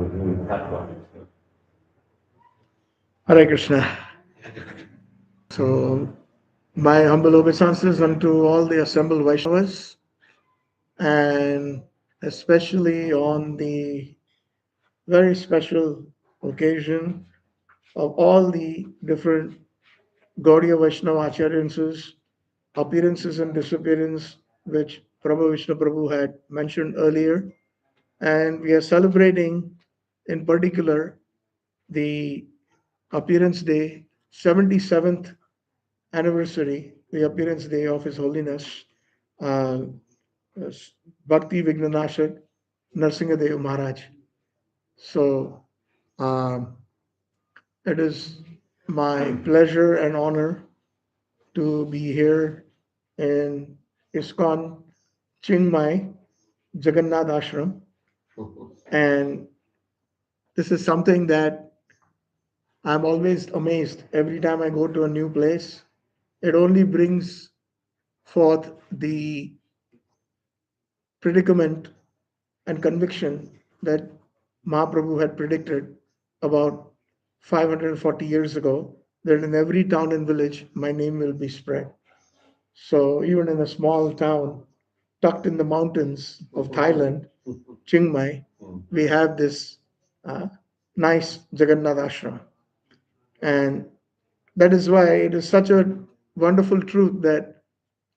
Tatva. Hare Krishna. So, my humble obeisances unto all the assembled Vaishnavas, and especially on the very special occasion of all the different Gaudiya Vaishnava Acharyances, appearances and disappearance, which Prabhu Vishnu Prabhu had mentioned earlier. And we are celebrating, in particular, the appearance day, 77th anniversary, the appearance day of His Holiness uh, Bhakti Vignanashak Narsigna Deva Maharaj. So um, it is my pleasure and honor to be here in ISKCON Chiang Mai Jagannath Ashram, and this is something that I'm always amazed every time I go to a new place. It only brings forth the predicament and conviction that Mahaprabhu had predicted about 540 years ago, that in every town and village my name will be spread. So even in a small town tucked in the mountains of Thailand, Chiang Mai, we have this uh, nice Jagannath ashram. And that is why it is such a wonderful truth that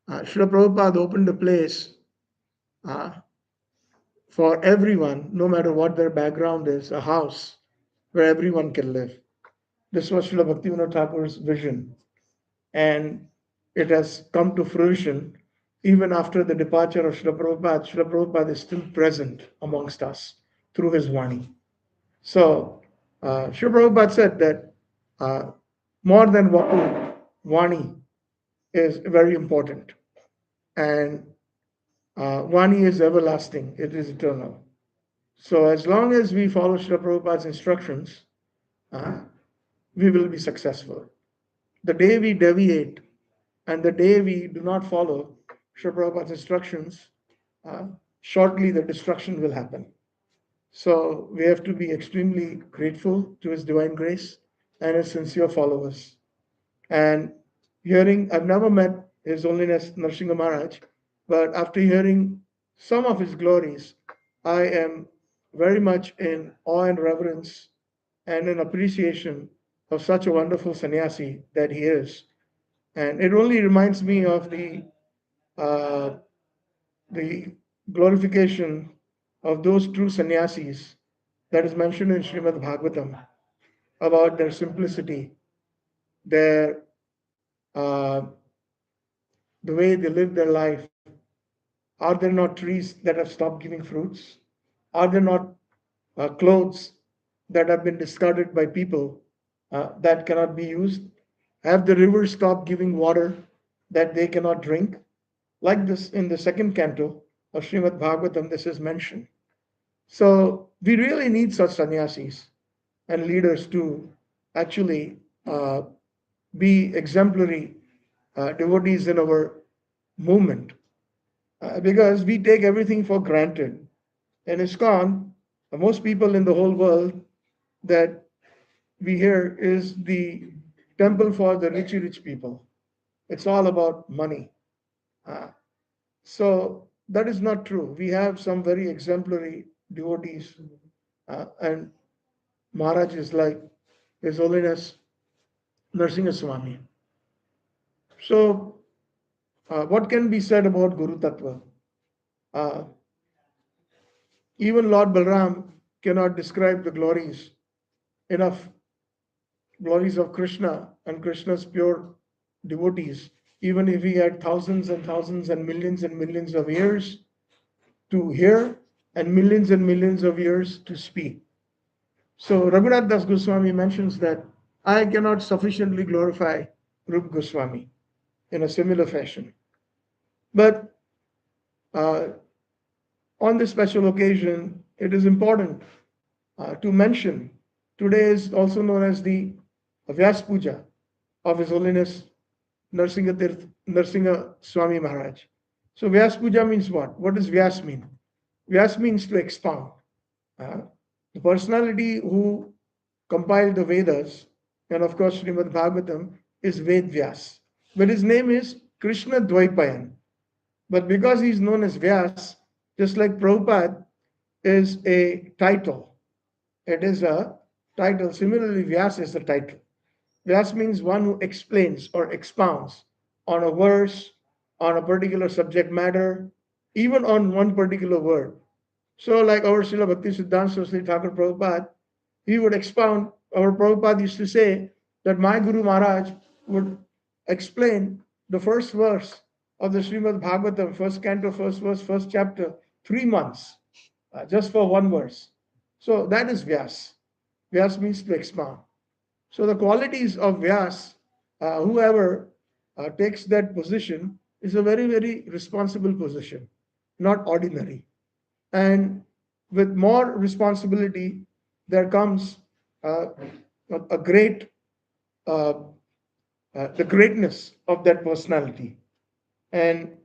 Srila Prabhupada opened a place uh, for everyone, no matter what their background is, a house where everyone can live. This was Srila Bhaktivinoda Thakur's vision, and it has come to fruition. Even after the departure of Srila Prabhupada is still present amongst us through his Vani. So, Srila Prabhupada said that uh, more than Vapu, Vani is very important. And Vani is everlasting, it is eternal. So as long as we follow Srila Prabhupada's instructions, uh, we will be successful. The day we deviate and the day we do not follow Srila Prabhupada's instructions, uh, shortly the destruction will happen. So we have to be extremely grateful to His divine grace and His sincere followers. And I've never met His Holiness Narsinga Maharaj, but after hearing some of his glories, I am very much in awe and reverence and in appreciation of such a wonderful sannyasi that he is. And it only reminds me of uh, the glorification of those true sannyasis that is mentioned in Srimad Bhagavatam about their simplicity, their uh, the way they live their life. Are there not trees that have stopped giving fruits? Are there not clothes that have been discarded by people that cannot be used? Have the rivers stopped giving water that they cannot drink? Like this in the second canto of Srimad Bhagavatam, this is mentioned. So we really need such sannyasis and leaders to actually be exemplary devotees in our movement, because we take everything for granted. In ISKCON, most people in the whole world that we hear is the temple for the rich people. It's all about money. Uh, so that is not true. We have some very exemplary devotees, and Maharaj is like His Holiness Narsigna Swami. So, what can be said about Guru Tattva? Uh, Even Lord Balram cannot describe the enough glories of Krishna and Krishna's pure devotees, even if he had thousands and thousands and millions of years to hear and millions of years to speak. So Raghunath Das Goswami mentions that I cannot sufficiently glorify Rup Goswami in a similar fashion. But uh, on this special occasion, it is important to mention today is also known as the Vyasa Puja of His Holiness Narsigna Swami Maharaj. So Vyasa Puja means what? What does Vyas mean? Vyas means to expound. Uh, The personality who compiled the Vedas, and of course Srimad Bhagavatam, is Ved Vyas. But his name is Krishna Dvaipayan. But because he's known as Vyas, just like Prabhupada is a title, it is a title. Similarly, Vyas is a title. Vyas means one who explains or expounds on a verse, on a particular subject matter, even on one particular word. So, like our Srila Bhakti Siddhanta Saraswati Thakur Prabhupada, he would expound, our Prabhupada used to say that my Guru Maharaj would explain the first verse of the Srimad Bhagavatam, first canto, first verse, first chapter, 3 months, just for one verse. So that is Vyas. Vyas means to expound. So the qualities of Vyas, whoever takes that position, is a very, very responsible position, not ordinary. And with more responsibility, there comes uh, a great, uh, the greatness of that personality. And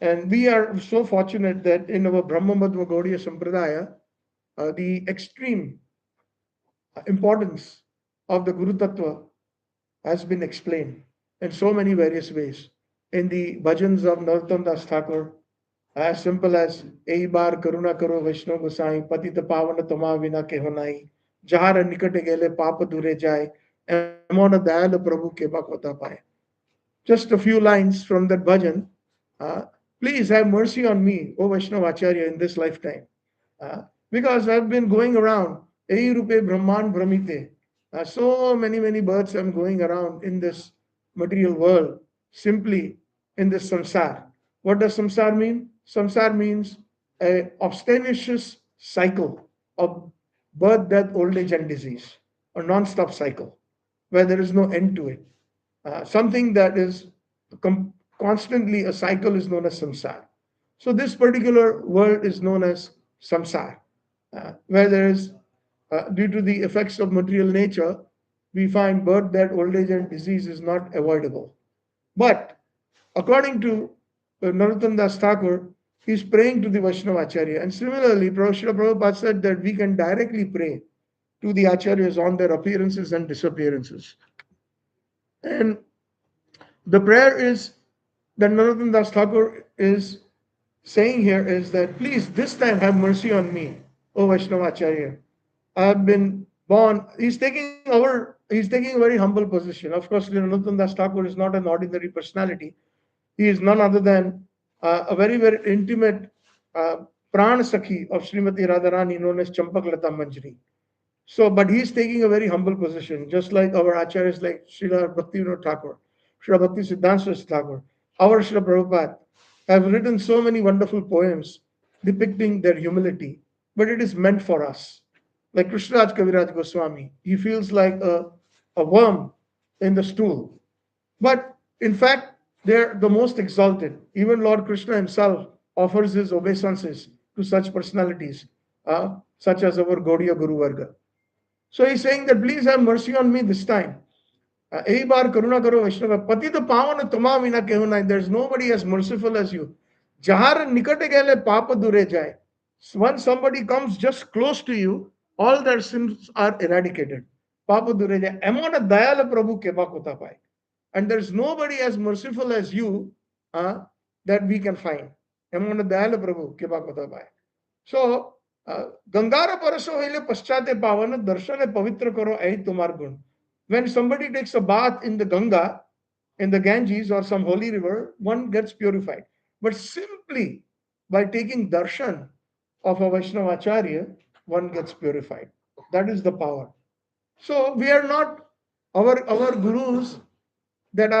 and we are so fortunate that in our Brahma Madhva Gaudiya Sampradaya, the extreme importance of the Guru Tattva has been explained in so many various ways. In the bhajans of Narottam Das Thakur, as simple as Ei bar karuna karo Vaishno Gosai, Patita Pavana Tama Vina Kehonai, Jahara Nikate Gele Papa Dure Jai, Emona Dayala Prabhu Kepa Kota Pai. Just a few lines from that bhajan. uh, Please have mercy on me, O Vaishnava Acharya, in this lifetime. Uh, because I've been going around, Ei Rupe Brahman Brahmite. So many births I'm going around in this material world, simply in this samsar. What does samsar mean? Samsar means a obstreperous cycle of birth, death, old age, and disease, a non-stop cycle where there is no end to it. Something that is constantly a cycle is known as samsar. So this particular world is known as samsar, where there is, due to the effects of material nature, we find birth, death, old age, and disease is not avoidable. But according to Narottam Das Thakur, he is praying to the Vaishnava Acharya. And similarly, Srila Prabhupada said that we can directly pray to the Acharyas on their appearances and disappearances. And the prayer is that Narottam Das Thakur is saying here is that please this time have mercy on me, O Vaishnava Acharya. I have been born. He's taking a very humble position. Of course, Narottam Das Thakur is not an ordinary personality. He is none other than a very, very intimate Pran Sakhi of Srimati Radharani, known as Champak Lata Manjari. So, but he's taking a very humble position, just like our acharyas like Srila Bhaktivinoda Thakur, Srila Bhakti Siddhanta Saraswati Thakur, our Srila Prabhupada have written so many wonderful poems depicting their humility, but it is meant for us. Like Krishnaraj Kaviraj Goswami, he feels like a worm in the stool. But in fact, they're the most exalted. Even Lord Krishna himself offers his obeisances to such personalities, such as our Gaudiya Guru Varga. So he's saying that please have mercy on me this time. Ei bar karuna karo Vaishnava. Patita pavana tama vina kehunai. There's nobody as merciful as you. Jahar nikate gele papa dure jai. Once somebody comes just close to you, all their sins are eradicated. Papa dure jai. Emona dayala Prabhu kepa kota pai. And there's nobody as merciful as you that we can find. Emona dayala Prabhu kepa kota pai. So, Gangara paraso hoile paschate pavan darshane pavitra karo ai tumar gun. When somebody takes a bath in the Ganga, in the Ganges or some holy river, one gets purified. But simply by taking darshan of a Vaishnava Acharya, one gets purified. That is the power. So we are not our gurus that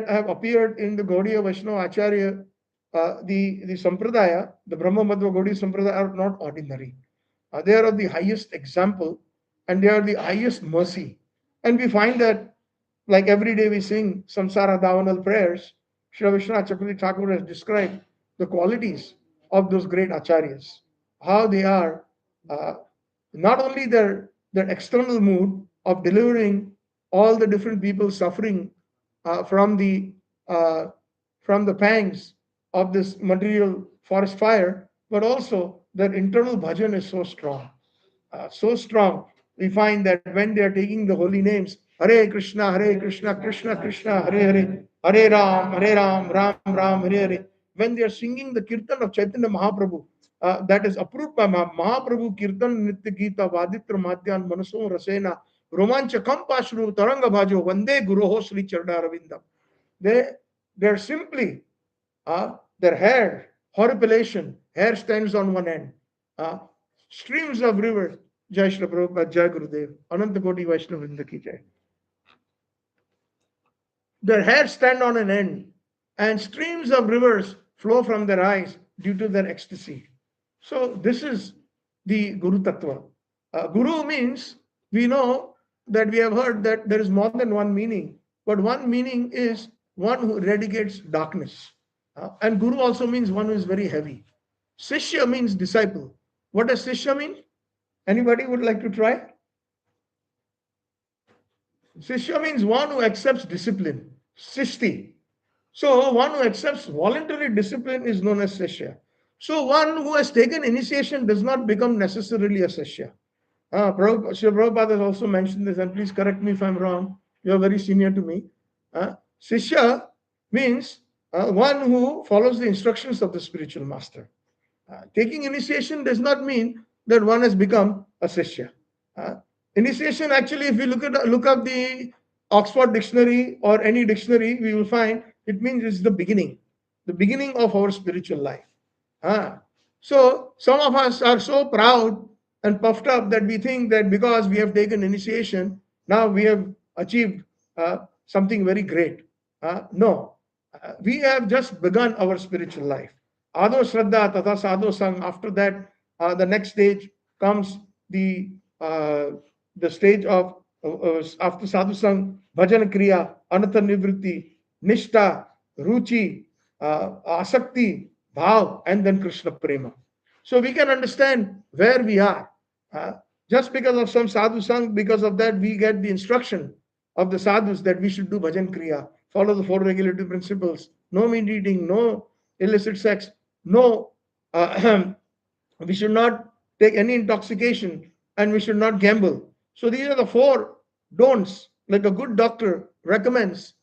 have appeared in the Gaudiya Vaishnava Acharya, the Sampradaya, the Brahma Madhva Gaudiya Sampradaya are not ordinary. They are of the highest example and they are the highest mercy. And we find that, like every day we sing Samsara Davanal prayers, Sri Vishwanath Chakravarti Thakur has described the qualities of those great acharyas, how they are not only their external mood of delivering all the different people suffering from the pangs of this material forest fire, but also their internal bhajan is so strong. so strong. We find that when they are taking the holy names, Hare Krishna, Krishna Krishna, Hare Hare, Hare Ram, Ram Ram, Hare Hare. When they are singing the kirtan of Chaitanya Mahaprabhu, that is approved by Mahaprabhu, Kirtan Nitya Gita, Vaditra Madhyan, Manaso Rasena, Romancha Kampashru, Taranga Bhajo, Vande Guruho Sri Charda Ravindam. They're simply their hair, horripilation, hair stands on one end. Uh, Streams of rivers, Jai Shri Prabhupada, Jai Gurudev, Ananta Koti Vaishnava Vrinda ki Jai. Their hair stand on an end, and streams of rivers flow from their eyes due to their ecstasy. So this is the Guru Tatva. Guru means, we know that we have heard that there is more than one meaning, but one meaning is one who eradicates darkness. And Guru also means one who is very heavy. Sishya means disciple. What does Sishya mean? Anybody would like to try? Sishya means one who accepts discipline. Sishti. So one who accepts voluntary discipline is known as Sishya. So one who has taken initiation does not become necessarily a Sishya. Sri Prabhupada has also mentioned this, and please correct me if I'm wrong. You are very senior to me. Sishya means one who follows the instructions of the spiritual master. Taking initiation does not mean that one has become a Sishya. Initiation, actually, if you look up the Oxford Dictionary or any dictionary, we will find it means it's the beginning of our spiritual life. So some of us are so proud and puffed up that we think that because we have taken initiation, now we have achieved something very great. No, we have just begun our spiritual life. Ado Shraddha Tata Sadho Sang. After that, the next stage comes the stage of after Sadhu Sang, Bhajan Kriya, Anatha Nivritti, Nishta, Ruchi, Asakti, Bhav, and then Krishna Prema. So we can understand where we are. Just because of some Sadhu Sang, because of that, we get the instruction of the sadhus that we should do Bhajan Kriya, follow the four regulative principles, no meat eating, no illicit sex, no, we should not take any intoxication, and we should not gamble. So these are the four don'ts, like a good doctor recommends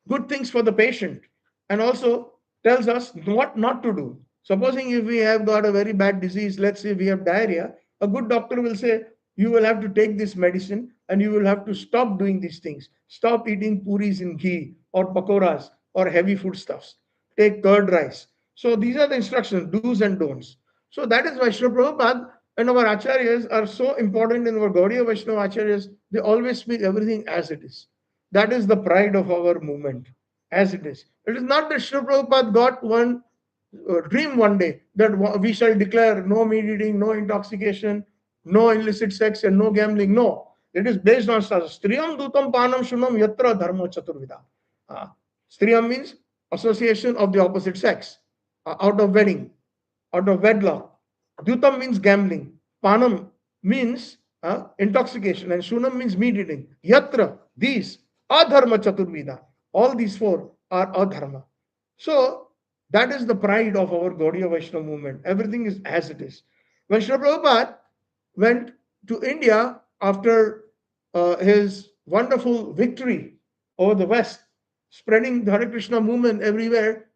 good things for the patient and also tells us what not to do. Supposing if we have got a very bad disease, let's say we have diarrhea, a good doctor will say, you will have to take this medicine and you will have to stop doing these things. Stop eating puris in ghee or pakoras or heavy foodstuffs. Take curd rice. So these are the instructions, do's and don'ts. So that is why Srila Prabhupada and our acharyas are so important in our Gaudiya Vaishnava acharyas. They always speak everything as it is. That is the pride of our movement, as it is. It is not that Srila Prabhupada got one dream one day that we shall declare no meat eating, no intoxication, no illicit sex, and no gambling. No, it is based on Striyam Dutam Panam Shunam Yatra Dharma Chaturvida. Striyam means association of the opposite sex, out of wedding, out of wedlock. Dutam means gambling. Panam means intoxication, and Shunam means meat eating. Yatra, these, Adharma Chaturvida. All these four are Adharma. So that is the pride of our Gaudiya Vaishnava movement. Everything is as it is. When Srila Prabhupada went to India after his wonderful victory over the West, spreading the Hare Krishna movement everywhere,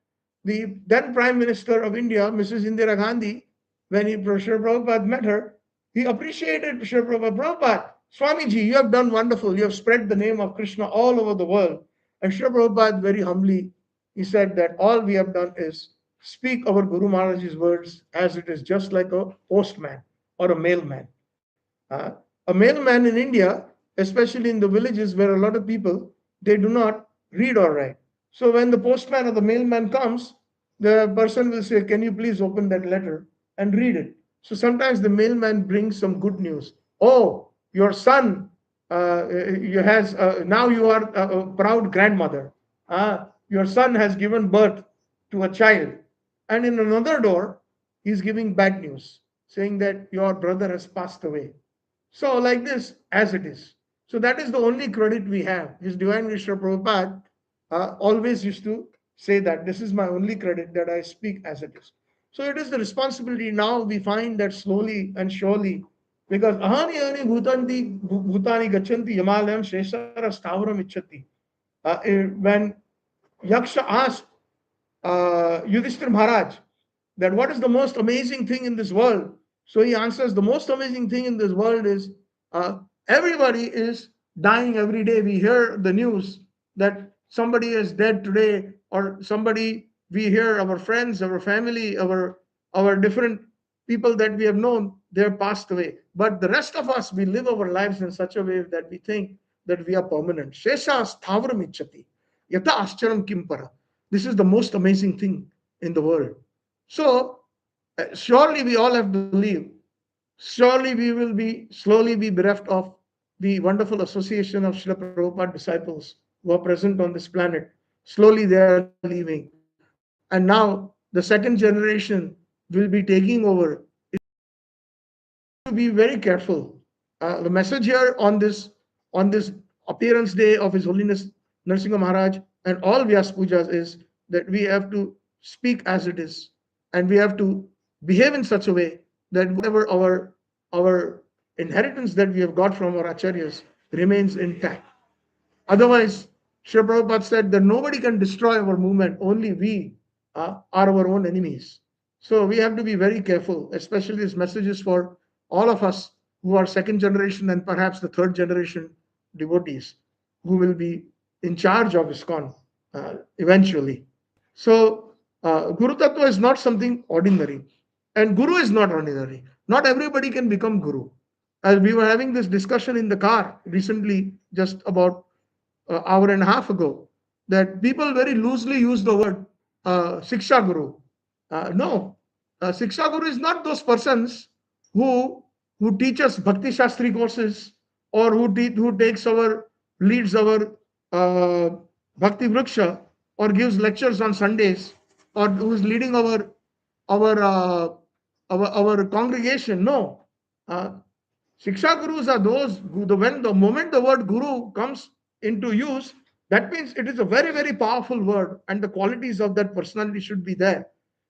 the then Prime Minister of India, Mrs. Indira Gandhi, when Srila Prabhupada met her, he appreciated Srila Prabhupada. Swamiji, you have done wonderful. You have spread the name of Krishna all over the world. And Srila Prabhupada very humbly, he said that all we have done is speak our Guru Maharaj's words as it is, just like a postman or a mailman. A mailman in India, especially in the villages where a lot of people, they do not read or write. So when the postman or the mailman comes, the person will say, can you please open that letter and read it? So sometimes the mailman brings some good news. Oh, your son now you are a proud grandmother. Your son has given birth to a child. And in another door, he's giving bad news, saying that your brother has passed away. So like this, as it is. So that is the only credit we have. His Divine Grace Prabhupada always used to say that this is my only credit, that I speak as it is. So it is the responsibility. Now we find that slowly and surely Because ahani ahani bhutani gachanti yamalayam sheshara stavaram ichchati. When Yaksha asked Yudhishthir Maharaj that what is the most amazing thing in this world, so he answers the most amazing thing in this world is everybody is dying every day. We hear the news that somebody is dead today, or somebody, we hear our friends, our family, our different people that we have known, they have passed away. But the rest of us, we live our lives in such a way that we think that we are permanent. Shesha sthavaram ichchati yata ascharam kimpara. This is the most amazing thing in the world. So surely we all have to leave. Surely we will be slowly be bereft of the wonderful association of Srila Prabhupada disciples who are present on this planet. Slowly they are leaving. And now the second generation will be taking over. To be very careful. The message here on this appearance day of His Holiness Narsigna Maharaj and all Vyasa Pujas is that we have to speak as it is, and we have to behave in such a way that whatever our inheritance that we have got from our acharyas remains intact. Otherwise, Srila Prabhupada said that nobody can destroy our movement, only we are our own enemies. So we have to be very careful, especially this message is for all of us who are second generation and perhaps the third generation devotees who will be in charge of ISKCON eventually. So Guru Tattva is not something ordinary, and Guru is not ordinary. Not everybody can become Guru. As we were having this discussion in the car recently, just about an hour and a half ago, that people very loosely use the word Siksha Guru. No, Siksha Guru is not those persons who who teach us Bhakti Shastri courses, or who takes our leads our uh, Bhakti Vriksha, or gives lectures on Sundays, or who is leading our our congregation. No, uh, Shiksha Gurus are those who, when the moment the word Guru comes into use, that means it is a very, very powerful word, and the qualities of that personality should be there.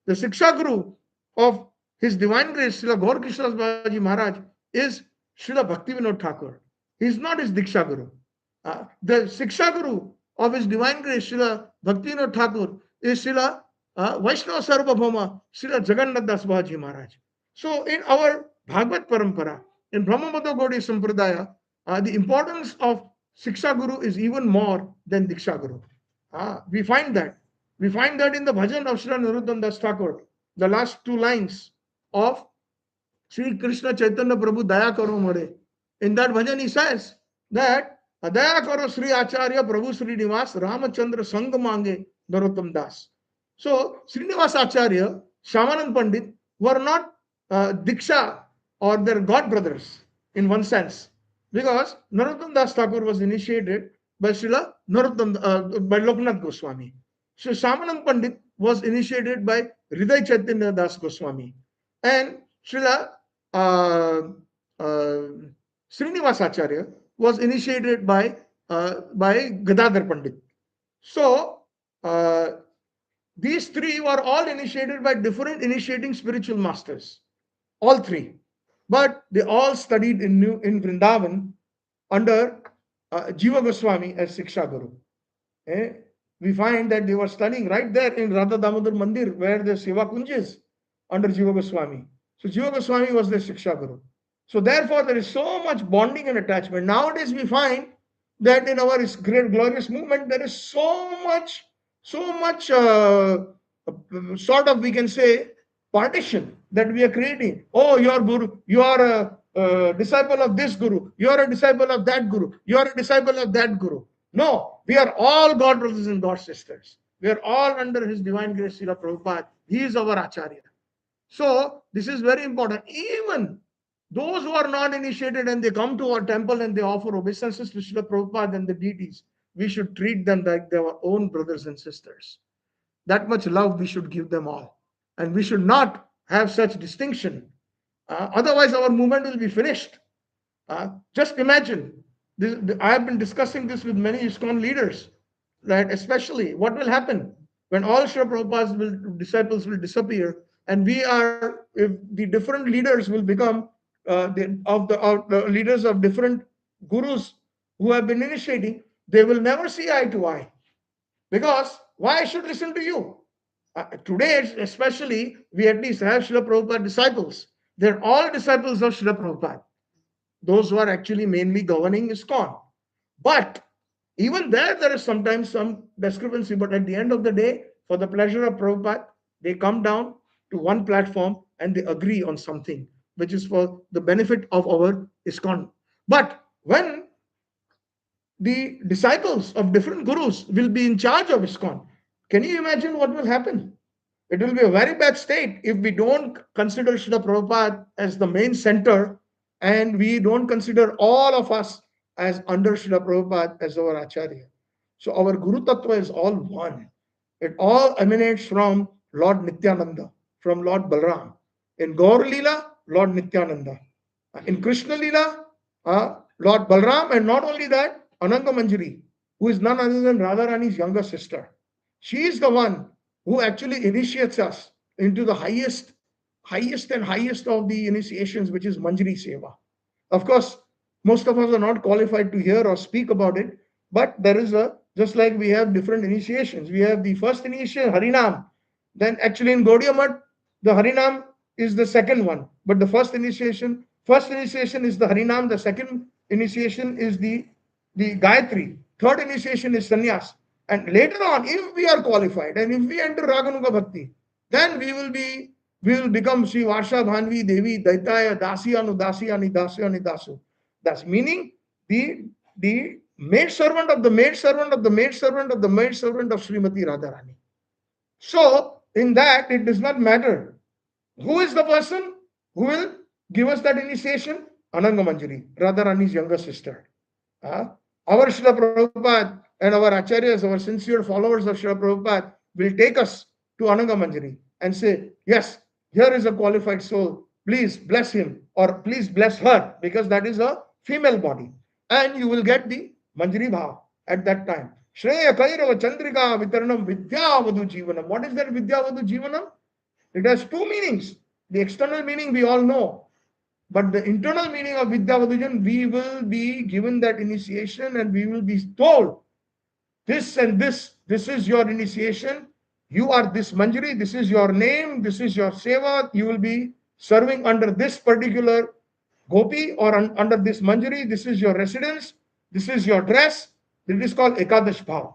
The Shiksha Guru of His Divine Grace, Srila Gaur Krishnas Babaji Maharaj, is Srila Bhaktivinoda Thakur. He is not his Diksha Guru. The Shiksha Guru of His Divine Grace, Srila Bhaktivinoda Thakur, is Srila Vaishnava Sarvabhauma, Srila Jaggantha Das Babaji Maharaj. So in our Bhagavad Parampara, in Brahmamata Gaudiya Sampradaya, the importance of Siksha Guru is even more than Diksha Guru. We find that. We find that in the bhajan of Sri Narottam Das Thakur, the last two lines of Sri Krishna Chaitanya Prabhu Daya Karo More. In that bhajan he says that Daya Karo Sri Acharya Prabhu Sri Nivas Ramachandra Sangh Mange Narottam Das. So Srinivas Acharya, Shamanand Pandit were not Diksha or their god brothers in one sense, because Narottam Das Thakur was initiated by Srila Narottam, by Loknath Goswami. So Shamanand Pandit was initiated by Hriday Chaitanya Das Goswami, and Srila uh, uh, Srinivas Acharya was initiated by Gadadhar Pandit. So these three were all initiated by different initiating spiritual masters, all three. But they all studied in Vrindavan under Jiva Goswami as Siksha Guru. Eh? We find that they were studying right there in Radha Damodar Mandir, where the Seva Kunj is, under Jiva Goswami. So Jiva Goswami was their Siksha Guru. So therefore, there is so much bonding and attachment. Nowadays, we find that in our great glorious movement, there is so much sort of, we can say, partition that we are creating. Oh, you are Guru, you are a disciple of this Guru, you are a disciple of that Guru, you are a disciple of that Guru. No, we are all God brothers and God sisters. We are all under His Divine Grace, Srila Prabhupada. He is our Acharya. So this is very important. Even those who are not initiated and they come to our temple and they offer obeisances to Srila Prabhupada and the deities, we should treat them like their own brothers and sisters. That much love we should give them all. And we should not have such distinction. Otherwise, our movement will be finished. Just imagine, I have been discussing this with many ISKCON leaders, that especially what will happen when all Srila Prabhupada's disciples will disappear, and if the different leaders will become of the leaders of different gurus who have been initiating, they will never see eye to eye. Because why I should listen to you? Today, especially, we at least have Srila Prabhupada disciples. They're all disciples of Srila Prabhupada, those who are actually mainly governing ISKCON. But even there is sometimes some discrepancy. But at the end of the day, for the pleasure of Prabhupada, they come down to one platform and they agree on something, which is for the benefit of our ISKCON. But when the disciples of different gurus will be in charge of ISKCON, can you imagine what will happen? It will be a very bad state if we don't consider Srila Prabhupada as the main center and we don't consider all of us as under Srila Prabhupada as our Acharya. So our Guru Tattva is all one. It all emanates from Lord Nityananda, from Lord Balram. In Gaur Leela, Lord Nityananda. In Krishna Leela, Lord Balram, and not only that, Ananga Manjari, who is none other than Radharani's younger sister. She is the one who actually initiates us into the highest and highest of the initiations, which is Manjari Seva. Of course, most of us are not qualified to hear or speak about it, but there is just like we have different initiations. We have the first initiation, Harinam. Then actually in Gaudiya Math, the Harinam is the second one. But the first initiation is the Harinam. The second initiation is the Gayatri. Third initiation is Sannyas. And later on, if we are qualified and if we enter Raganuga Bhakti, then we will become Sri Varsha Bhanvi Devi Daitaya Dasyanu Dasyani Dasyani Dasu. That's meaning the maid servant of the maid servant of the maid servant of the maid servant of Srimati Radharani. So in that it does not matter who is the person who will give us that initiation. Ananga Manjari, Radharani's younger sister. Our Srila Prabhupada and our Acharyas, our sincere followers of Srila Prabhupada will take us to Ananga Manjari and say, yes, here is a qualified soul. Please bless him or please bless her, because that is a female body. And you will get the Manjari Bhav at that time. Shreya Kairava Chandrika Vitaranam Vidyavadu Jivanam. What is that Vidyavadu Jivanam? It has two meanings. The external meaning we all know. But the internal meaning of Vidyavadujan, we will be given that initiation and we will be told, this and this is your initiation. You are this Manjari, this is your name, this is your seva. You will be serving under this particular gopi or under this Manjari. This is your residence, this is your dress. It is called Ekadash Bhav.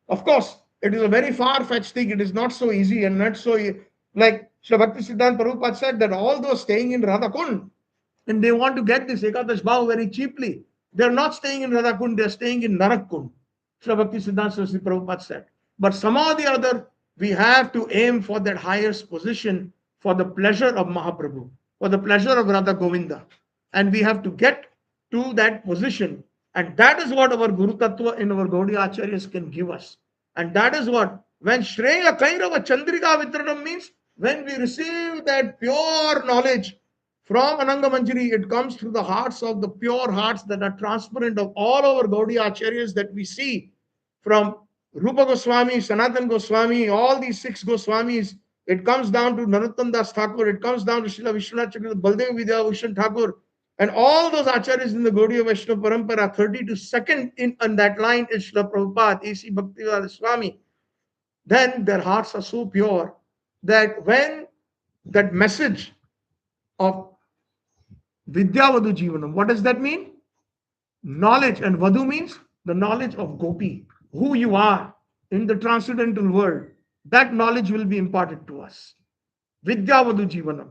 Of course, it is a very far-fetched thing. It is not so easy and not so like Srila Bhaktisiddhanta Prabhupada said that all those staying in Radhakund and they want to get this Ekadash Bhav very cheaply, they are not staying in Radhakund, they are staying in Narakund. Srila Bhaktisiddhanta Prabhupada said. But somehow or the other, we have to aim for that highest position for the pleasure of Mahaprabhu, for the pleasure of Radha Govinda. And we have to get to that position. And that is what our Guru Tattva and our Gaudiya Acharyas can give us. And that is what, when Shreya Kairava Chandrika Vitranam means, when we receive that pure knowledge from Ananga Manjari, it comes through the hearts of the pure hearts that are transparent of all our Gaudiya Acharyas that we see from Rupa Goswami, Sanatan Goswami, all these 6 Goswamis. It comes down to Narottam Das Thakur, it comes down to Srila Vishwanath Chakravarti, Baldev Vidyabhushan Thakur, and all those Acharyas in the Gaudiya Vaishnava Parampara. 32nd in that line is Srila Prabhupada, A.C. Bhaktivedanta Swami. Then their hearts are so pure that when that message of Vidyavadu Jivanam, what does that mean? Knowledge, and Vadu means the knowledge of Gopi, who you are in the transcendental world. That knowledge will be imparted to us. Vidyavadu Jivanam.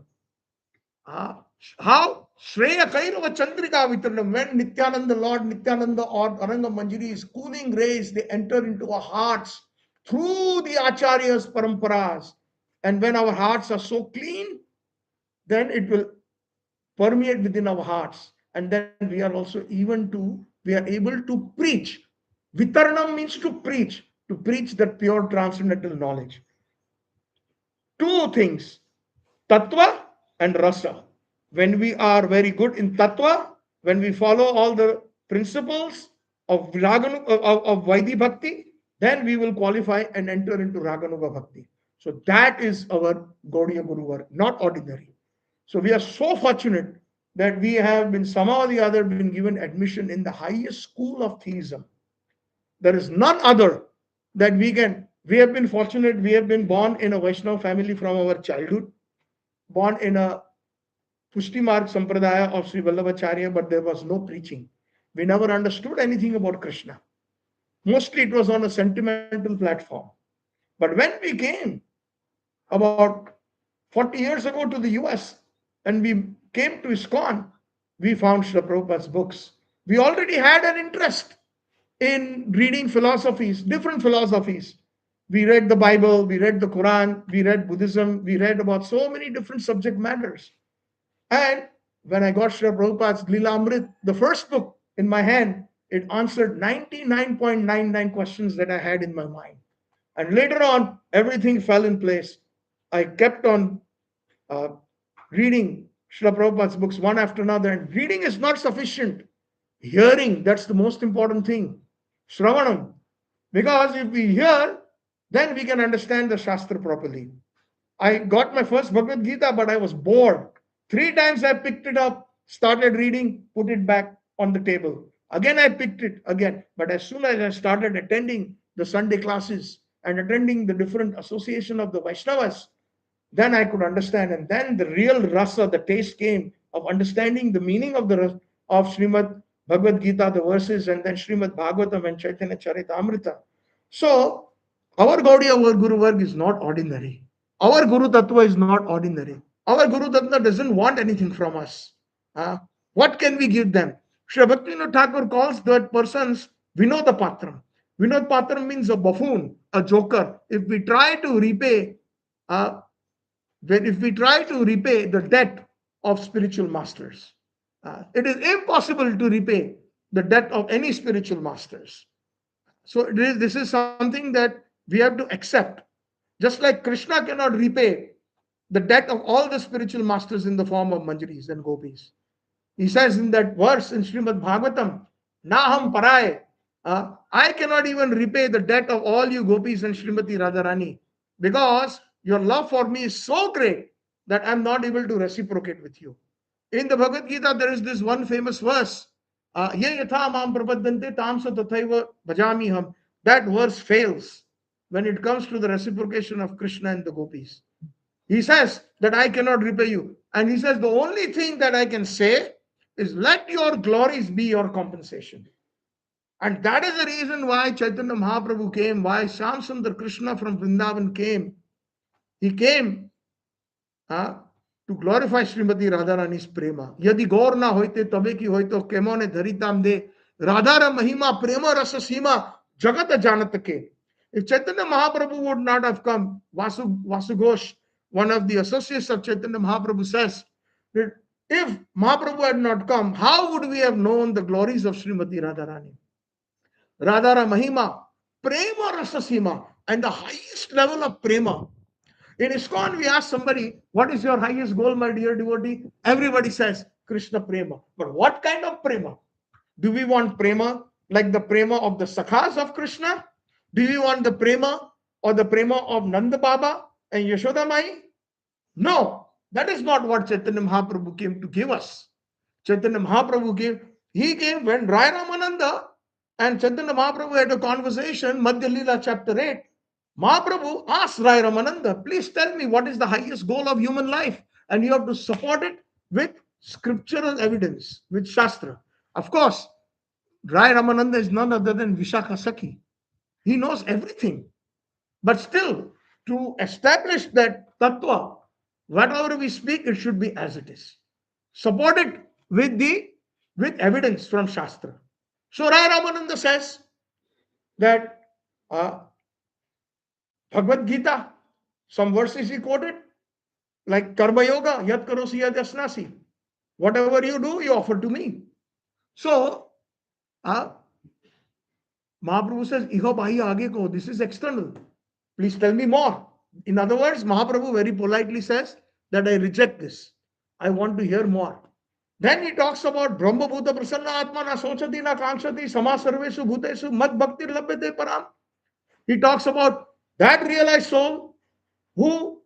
How? Shreya Kairava Chandrika Vitranam. When Nityananda, Lord Nityananda or Ananga Manjari's cooling rays, they enter into our hearts through the Acharyas Paramparas. And when our hearts are so clean, then it will permeate within our hearts. And then we are also we are able to preach. Vitaranam means to preach that pure transcendental knowledge. 2 things, Tatva and Rasa. When we are very good in Tatva, when we follow all the principles of Vaidhi Bhakti, then we will qualify and enter into Raganuga Bhakti. So that is our Gaudiya Guru work, not ordinary. So we are so fortunate that we have been somehow or the other been given admission in the highest school of theism. There is none other that we have been fortunate, we have been born in a Vaishnava family from our childhood, born in a Pushti Marg Sampradaya of Sri Vallabhacharya, but there was no preaching. We never understood anything about Krishna. Mostly it was on a sentimental platform. But when we came about 40 years ago to the US and we came to ISKCON, we found Srila Prabhupada's books. We already had an interest in reading philosophies, different philosophies. We read the Bible, we read the Quran, we read Buddhism, we read about so many different subject matters. And when I got Srila Prabhupada's Lila Amrit, the first book in my hand, it answered 99.99 questions that I had in my mind. And later on, everything fell in place. I kept on uh, reading Srila Prabhupada's books one after another. And reading is not sufficient. Hearing, that's the most important thing. Shravanam. Because if we hear, then we can understand the Shastra properly. I got my first Bhagavad Gita, but I was bored. 3 times I picked it up, started reading, put it back on the table. Again, I picked it again. But as soon as I started attending the Sunday classes and attending the different association of the Vaishnavas, then I could understand. And then the real rasa, the taste came of understanding the meaning of of Srimad Bhagavad Gita, the verses, and then Srimad Bhagavatam and Chaitanya Charitamrita. So, our Gaudiya Guru Varg is not ordinary. Our Guru Tattva is not ordinary. Our Guru Tattva doesn't want anything from us. What can we give them? Sri Bhaktivinoda Thakur calls that persons Vinoda Patram. Vinod Patram means a buffoon, a joker. If we try to repay the debt of spiritual masters, it is impossible to repay the debt of any spiritual masters. So this is something that we have to accept. Just like Krishna cannot repay the debt of all the spiritual masters in the form of manjaris and gopis. He says in that verse in Srimad Bhagavatam, Naham Parai, I cannot even repay the debt of all you gopis and Srimati Radharani, because your love for me is so great that I'm not able to reciprocate with you. In the Bhagavad Gita, there is this one famous verse, Ye yatha mam prapaddante tam sa tathaiva bhajami ham. That verse fails when it comes to the reciprocation of Krishna and the gopis. He says that I cannot repay you. And he says the only thing that I can say is let your glories be your compensation. And that is the reason why Chaitanya Mahaprabhu came, why Shyam Sundar Krishna from Vrindavan came. He came to glorify Srimati Radharani's prema. Yadi gaur na hoite tabe ki hoito kemone dharitam de Radhara mahima prema rasa sima jagat janat ke. If Chaitanya Mahaprabhu would not have come, Vasu Ghosh, one of the associates of Chaitanya Mahaprabhu, says that if Mahaprabhu had not come, how would we have known the glories of Srimati Radharani? Radhara Mahima, Prema Rasa Sima, and the highest level of Prema. In ISKCON, we ask somebody, what is your highest goal, my dear devotee? Everybody says, Krishna Prema. But what kind of Prema? Do we want Prema like the Prema of the Sakhas of Krishna? Do we want the Prema or the Prema of Nanda Baba and Yashoda Mai? No, that is not what Chaitanya Mahaprabhu came to give us. Chaitanya Mahaprabhu came when Rai Ramananda and Chaitanya Mahaprabhu had a conversation, Madhya Leela chapter 8. Mahaprabhu asked Rai Ramananda, please tell me what is the highest goal of human life? And you have to support it with scriptural evidence, with Shastra. Of course, Rai Ramananda is none other than Vishakha Sakhi. He knows everything. But still, to establish that Tatva, whatever we speak, it should be as it is. Support it with evidence from Shastra. So Rai Ramananda says that Bhagavad Gita, some verses he quoted, like Karma Yoga, Yat Karosi Yat Asnasi. Whatever you do, you offer to me. So, Mahaprabhu says, Iho Bahi Age Ko, this is external. Please tell me more. In other words, Mahaprabhu very politely says that I reject this. I want to hear more. Then he talks about Brahma Bhuta Prasanna Atma na Sochati na Kankshati Sama Sarvesu Bhutesu Mad Bhakti Labhyate Param. He talks about that realized soul who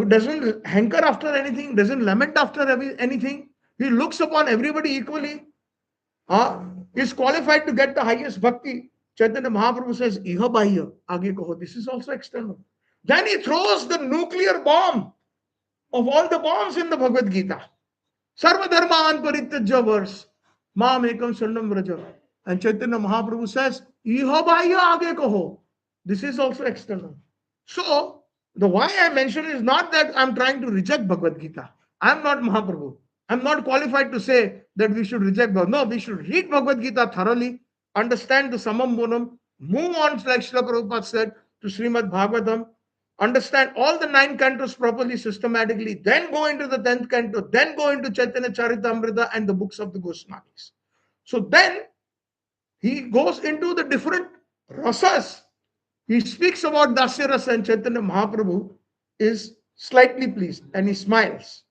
doesn't hanker after anything, doesn't lament after anything. He looks upon everybody equally. Is qualified to get the highest bhakti. Chaitanya Mahaprabhu says, Iha Bahya, Age Kaho. This is also external. Then he throws the nuclear bomb of all the bombs in the Bhagavad Gita. Sarva Dharman Parityajya verse. Mam Ekam Sharnam Vraja. And Chaitanya Mahaprabhu says, Iha Bahya Age Kaho. This is also external. So, the why I mention is not that I'm trying to reject Bhagavad Gita. I'm not Mahaprabhu. I'm not qualified to say that we should reject Bhagavad. No, we should read Bhagavad Gita thoroughly, understand the Samam Bonam, move on, like Srila Prabhupada said, to Srimad Bhagavatam, understand all the 9 cantos properly, systematically, then go into the 10th canto, then go into Chaitanya Charitamrita and the books of the Goswamis. So then he goes into the different rasas. He speaks about Dasya Rasa, and Chaitanya Mahaprabhu is slightly pleased and he smiles.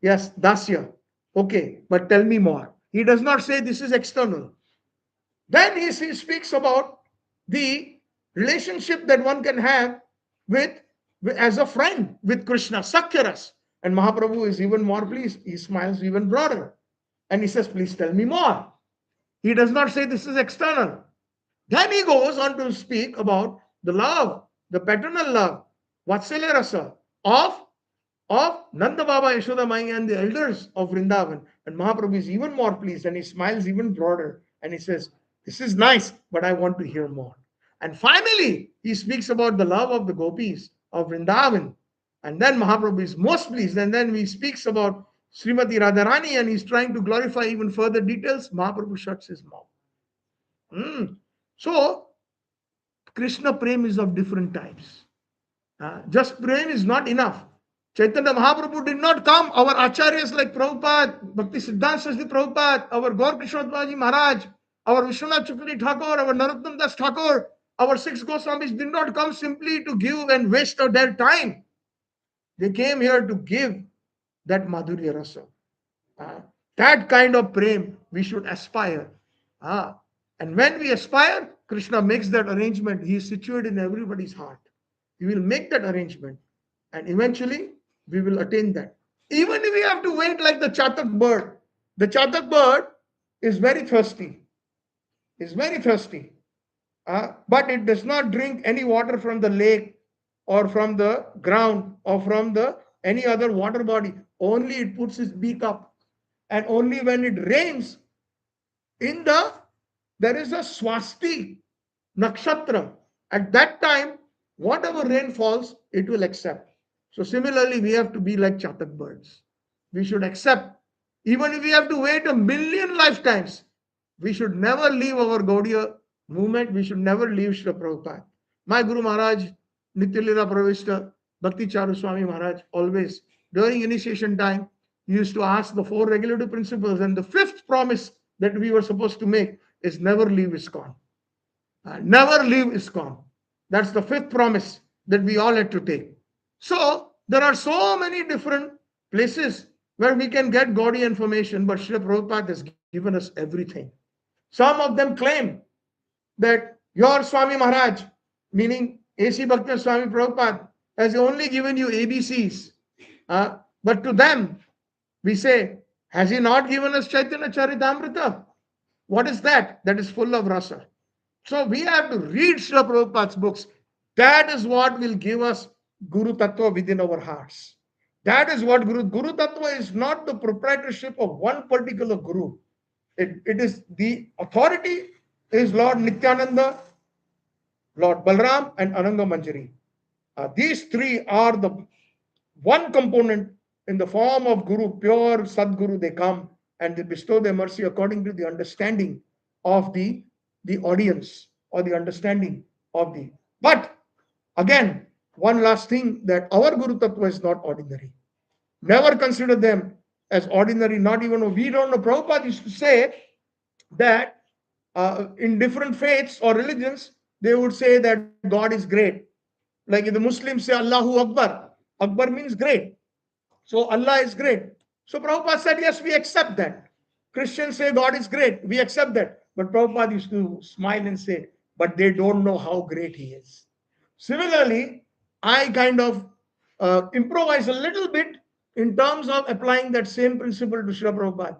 Yes, Dasya. Okay, but tell me more. He does not say this is external. Then he speaks about the relationship that one can have with as a friend with Krishna, Sakyaras. And Mahaprabhu is even more pleased. He smiles even broader. And he says, please tell me more. He does not say this is external. Then he goes on to speak about the love, the paternal love, Vatsalya Rasa of Nanda Baba, Yashoda Mai and the elders of Vrindavan. And Mahaprabhu is even more pleased and he smiles even broader and he says, this is nice, but I want to hear more. And finally, he speaks about the love of the gopis of Vrindavan. And then Mahaprabhu is most pleased. And then he speaks about Srimati Radharani and he's trying to glorify even further details. Mahaprabhu shuts his mouth. So, Krishna Prem is of different types. Just Prem is not enough. Chaitanya Mahaprabhu did not come. Our acharyas like Prabhupada, Bhakti Siddhanta Saraswati Prabhupada, our Gaur Krishnadvaji Maharaj, our Vishwanath Chakravarti Thakur, our Narottam Das Thakur, our 6 Goswamis did not come simply to give and waste of their time. They came here to give that Madhurya Rasa. That kind of prem we should aspire. And when we aspire, Krishna makes that arrangement. He is situated in everybody's heart. He will make that arrangement. And eventually, we will attain that. Even if we have to wait like the chatak bird. The chatak bird is very thirsty. It's very thirsty. But it does not drink any water from the lake or from the ground or from the any other water body. Only it puts its beak up. And only when it rains, there is a swasti nakshatra. At that time, whatever rain falls, it will accept. So similarly, we have to be like chatak birds. We should accept. Even if we have to wait 1,000,000 lifetimes, we should never leave our Gaudiya movement. We should never leave Srila Prabhupada. My Guru Maharaj, Nityalila Pravishta, Bhakti Charu Swami Maharaj, always, during initiation time, he used to ask the 4 regulative principles. And the 5th promise that we were supposed to make is never leave ISKCON. Never leave ISKCON. That's the 5th promise that we all had to take. So, there are so many different places where we can get Gaudiya information, but Srila Prabhupada has given us everything. Some of them claim that your Swami Maharaj, meaning A.C. Bhakti Swami Prabhupada, has only given you ABCs. But to them, we say, has he not given us Chaitanya Charitamrita? What is that? That is full of rasa. So we have to read Srila Prabhupada's books. That is what will give us Guru Tattva within our hearts. That is what Guru Tattva is not the proprietorship of one particular Guru. It is the authority is Lord Nityananda, Lord Balram, and Ananga Manjari. These 3 are the one component in the form of Guru, pure Sadguru. They come and they bestow their mercy according to the understanding of the audience or the understanding of the. But again, one last thing, that our Guru Tattva is not ordinary. Never consider them as ordinary, not even, we don't know. Prabhupada used to say that in different faiths or religions, they would say that God is great. Like if the Muslims say Allahu Akbar, Akbar means great. So Allah is great. So Prabhupada said, yes, we accept that. Christians say God is great. We accept that. But Prabhupada used to smile and say, but they don't know how great he is. Similarly, I kind of improvise a little bit in terms of applying that same principle to Srila Prabhupada.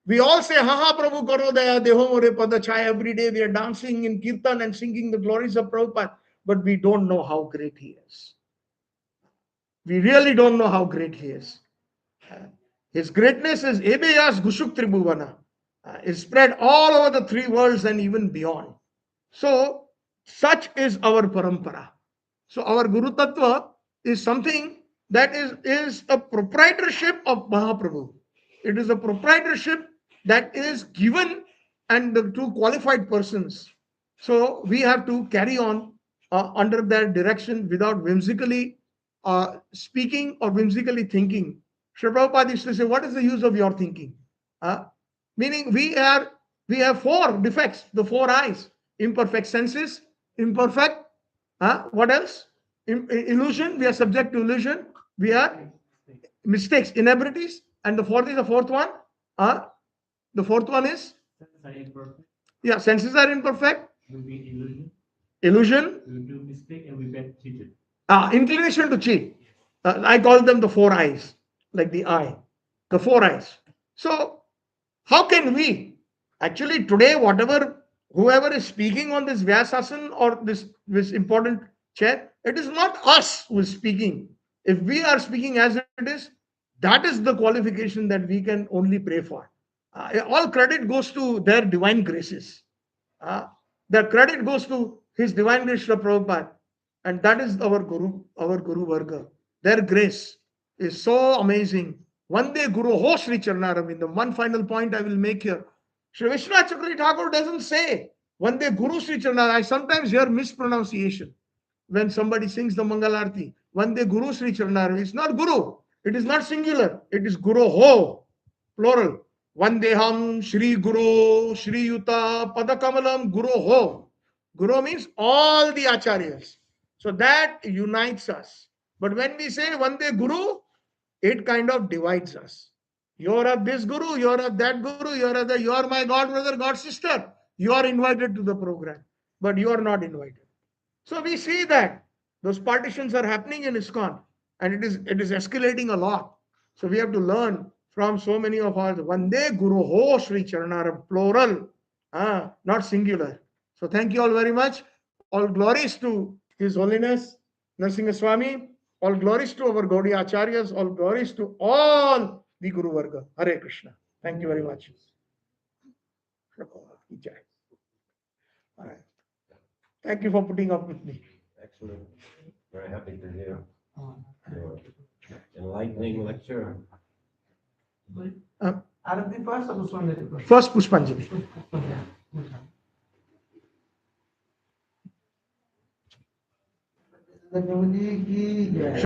We all say, Ha ha Prabhu Karo Daya Deho More Pada Chaya. Every day we are dancing in kirtan and singing the glories of Prabhupada, but we don't know how great he is. We really don't know how great he is. His greatness is Ebeyas Gushuk Tribhuvana. Is spread all over the three worlds and even beyond. So, such is our parampara. So, our Guru Tattva is something that is a proprietorship of Mahaprabhu. It is a proprietorship that is given and to qualified persons. So, we have to carry on under their direction without whimsically speaking or whimsically thinking. Srila Prabhupada used to say, what is the use of your thinking? Meaning we have four defects, the four eyes: imperfect senses, imperfect, what else? Illusion, we are subject to illusion, we are mistakes, inabilities, and the fourth one. The fourth one is, yeah, senses are imperfect. Illusion. We do mistake and we get cheated. Inclination to cheat. I call them the four eyes, like the eye, the four eyes. So, how can we actually today, whoever is speaking on this Vyasasan or this important chair, it is not us who is speaking. If we are speaking as it is, that is the qualification that we can only pray for. All credit goes to their divine graces. The credit goes to His Divine Grace Srila Prabhupada, and that is our Guru Varga. Their grace is so amazing. One day Guru Ho Sri Charanaravindam. One final point I will make here. Sri Vishwanath Chakravarti Thakur doesn't say one day Guru Sri Charanaravindam. I sometimes hear mispronunciation when somebody sings the Mangalarti. One day Guru Sri Charanaravindam. It's not Guru. It is not singular. It is Guru Ho, plural. Vandeham Shri Guru Shri Yuta Padakamalam Guru Ho. Guru means all the acharyas. So that unites us. But when we say Vande Guru, it kind of divides us. You're of this Guru, you're of that Guru, you're my God brother, God sister. You are invited to the program, but you are not invited. So we see that those partitions are happening in ISKCON, and it is escalating a lot. So we have to learn from so many of us. Vande Guru Ho Sri Charanaram, plural, not singular. So thank you all very much. All glories to His Holiness Narsigna Swami. All glories to our Gaudiya Acharyas. All glories to all the Guru Varga. Hare Krishna. Thank you very much. All right. Thank you for putting up with me. Excellent. Very happy to hear your enlightening lecture. Arati first or Puspanjali? First Puspanjali. Satchitananda Prabhu ki jai.